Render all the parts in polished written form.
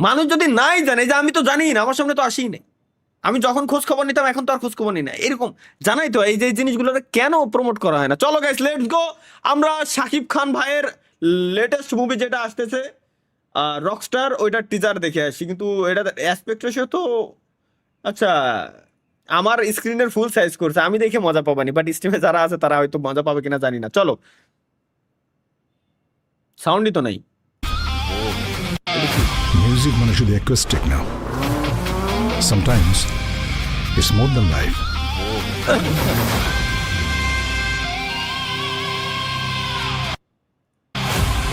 মানুষ যদি নাই জানে, যে আমি তো জানি না, আমার সামনে তো আসেই নাই, আমি যখন খোঁজ খবর নিতাম এখন তো আর খোঁজ খবর নিই না, এরকম জানাই তো। এই যে জিনিসগুলো কেন প্রমোট করা হয় না? চলো গাইস, লেটস গো। আমরা শাকিব খান ভাইয়ের লেটেস্ট মুভি যেটা আসতেছে রকস্টার, ওইটার টিজার দেখে আসি। কিন্তু এটা অ্যাসপেক্ট রেশিও তো, আচ্ছা, আমার স্ক্রিনের ফুল সাইজ করছে, আমি দেখে মজা পাবানি, বাট স্ট্রিমে যারা আছে তারা হয়তো মজা পাবে কিনা জানি না। চলো, সাউন্ডই তো নাই। মিউজিক মানে শুধু অ্যাকোস্টিক না, sometimes it's more than life.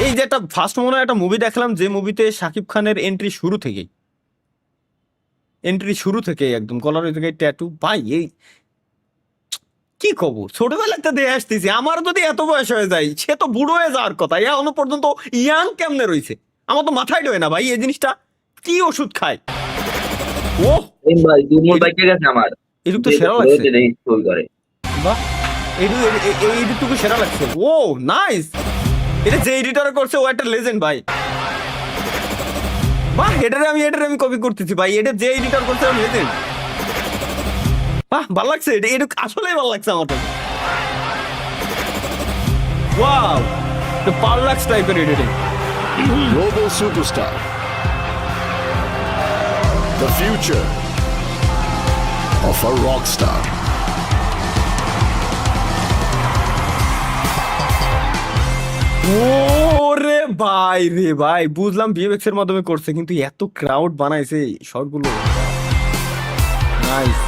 এই যে একটা ফার্স্ট মনে হয় একটা মুভি দেখলাম, যে মুভিতে শাকিব খানের এন্ট্রি শুরু থেকে একদম কলার থেকে ট্যাটু ভাই, এই কি কব, ছোটবেলাতে দিয়ে আসতেছি, আমার যদি এত বয়স হয়ে যায়, সে তো বুড়ো হয়ে যাওয়ার কথা, এখনো পর্যন্ত ইয়াং কেমনে রয়েছে, আমার তো মাথায় ঢোয় না ভাই এই জিনিসটা। কি ওষুধ খায় ও? এই ভাই দুমুল বাইকে গেছে আমার। এটুক তো সেরা লাগছে, স্কুল করে। বাহ, এইটুকু সেরা লাগছে। ও নাইস, এটা যে এডিটর করছে ও একটা লেজেন্ড ভাই। বাহ, এটারে আমি কপি করতেছি ভাই, এটা যে এডিটর করছে ও লেজেন্ড। বাহ, ভালো লাগছে, এটা আসলেই ভালো লাগছে আমার কাছে। ওয়াও, পারলাক্স টাইপের editing. Global superstar. The future of a rock star. ওরে ভাই রে ভাই, বুঝলাম ভিএফএক্স এর মাধ্যমে করছে, কিন্তু এত ক্রাউড বানাইছে শর্টগুলো, নাইস।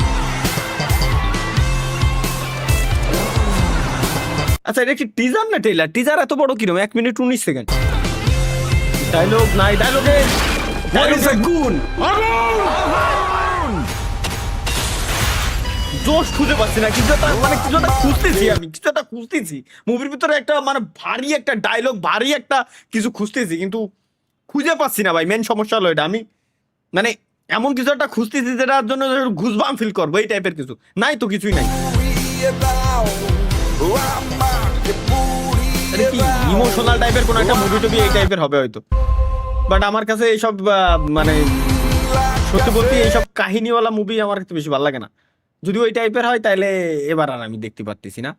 আচ্ছা, এটা কি টিজার না ট্রেলার? টিজার এত বড় কিরকম, 1 মিনিট 19 সেকেন্ড, ডায়লগ নাই, ডায়লগে গুণ জোশ খুঁজে পাচ্ছি না, কিছু একটা মানে কিছু একটা খুঁজতেছি, আমি কিছু একটা খুঁজতেছি মুভির ভিতরে, একটা মানে ভারী একটা ডায়লগ, ভারী একটা কিছু খুঁজতেছি, কিন্তু খুঁজে পাচ্ছি না ভাই। মেন সমস্যা হলো এটা, আমি মানে এমন কিছু একটা খুঁজতেছি যেটার জন্য গুজবাম ফিল করবো, এই টাইপের কিছু নাই তো, কিছুই নাই। এটা কি ইমোশনাল টাইপের কোন একটা মুভি টুভি এই টাইপের হবে হয়তো, বাট আমার কাছে এইসব মানে সত্যি বলতে এইসব কাহিনীওয়ালা মুভি আমার একটু বেশি ভালো লাগে না। যদি ওই টাইপের হয় তাহলে এবার আর আমি দেখতে পারতেছি না।